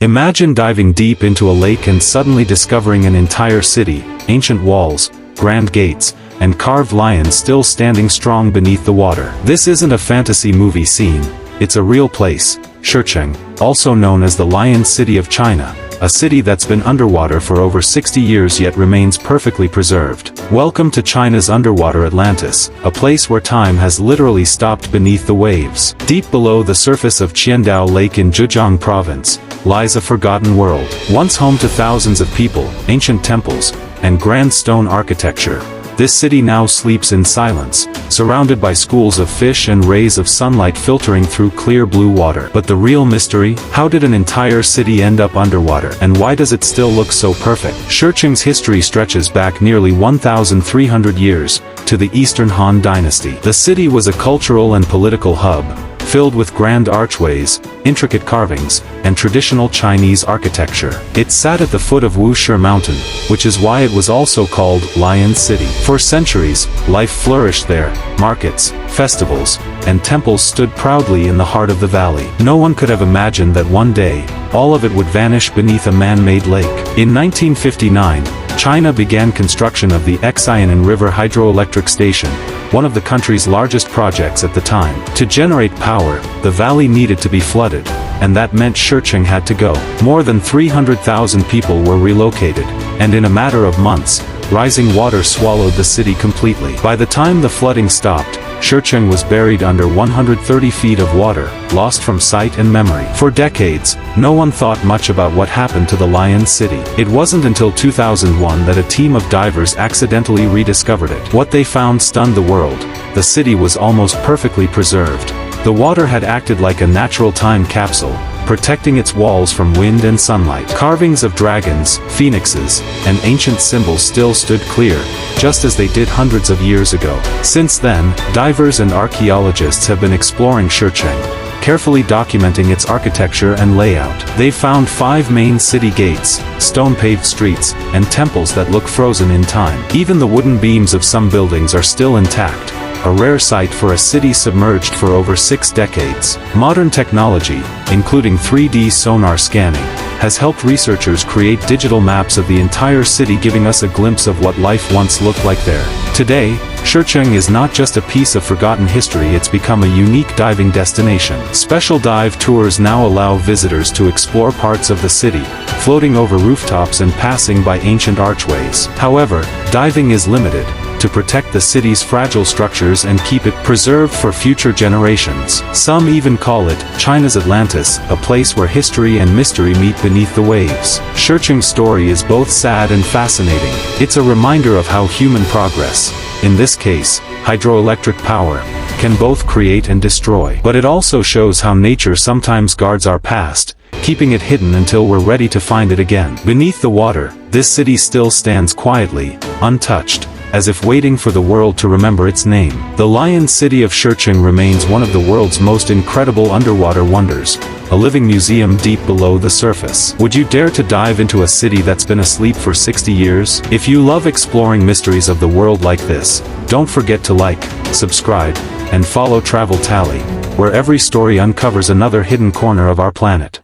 Imagine diving deep into a lake and suddenly discovering an entire city, ancient walls, grand gates, and carved lions still standing strong beneath the water. This isn't a fantasy movie scene, it's a real place, Shicheng, also known as the Lion City of China, a city that's been underwater for over 60 years yet remains perfectly preserved. Welcome to China's underwater Atlantis, a place where time has literally stopped beneath the waves. Deep below the surface of Qiandao Lake in Zhejiang province, lies a forgotten world. Once home to thousands of people, ancient temples, and grand stone architecture, this city now sleeps in silence, surrounded by schools of fish and rays of sunlight filtering through clear blue water. But the real mystery? How did an entire city end up underwater? And why does it still look so perfect? Shicheng's history stretches back nearly 1,300 years, to the Eastern Han Dynasty. The city was a cultural and political hub, filled with grand archways, intricate carvings, and traditional Chinese architecture. It sat at the foot of Wushi Mountain, which is why it was also called Lion City. For centuries, life flourished there. Markets, festivals, and temples stood proudly in the heart of the valley. No one could have imagined that one day, all of it would vanish beneath a man-made lake. In 1959, China began construction of the Qiandao River Hydroelectric Station, one of the country's largest projects at the time. To generate power, the valley needed to be flooded, and that meant Shicheng had to go. More than 300,000 people were relocated, and in a matter of months, rising water swallowed the city completely. By the time the flooding stopped, Shicheng was buried under 130 feet of water, lost from sight and memory. For decades, no one thought much about what happened to the Lion City. It wasn't until 2001 that a team of divers accidentally rediscovered it. What they found stunned the world. The city was almost perfectly preserved. The water had acted like a natural time capsule, protecting its walls from wind and sunlight. Carvings of dragons, phoenixes, and ancient symbols still stood clear, just as they did hundreds of years ago. Since then, divers and archaeologists have been exploring Shicheng, carefully documenting its architecture and layout. They've found 5 main city gates, stone-paved streets, and temples that look frozen in time. Even the wooden beams of some buildings are still intact, a rare sight for a city submerged for over 6 decades. Modern technology, including 3D sonar scanning, has helped researchers create digital maps of the entire city, giving us a glimpse of what life once looked like there. Today, Shicheng is not just a piece of forgotten history, it's become a unique diving destination. Special dive tours now allow visitors to explore parts of the city, floating over rooftops and passing by ancient archways. However, diving is limited, to protect the city's fragile structures and keep it preserved for future generations. Some even call it China's Atlantis, a place where history and mystery meet beneath the waves. Shicheng's story is both sad and fascinating. It's a reminder of how human progress, in this case, hydroelectric power, can both create and destroy. But it also shows how nature sometimes guards our past, keeping it hidden until we're ready to find it again. Beneath the water, this city still stands quietly, untouched, as if waiting for the world to remember its name. The Lion City of Shicheng remains one of the world's most incredible underwater wonders, a living museum deep below the surface. Would you dare to dive into a city that's been asleep for 60 years? If you love exploring mysteries of the world like this, don't forget to like, subscribe, and follow TravelTally, where every story uncovers another hidden corner of our planet.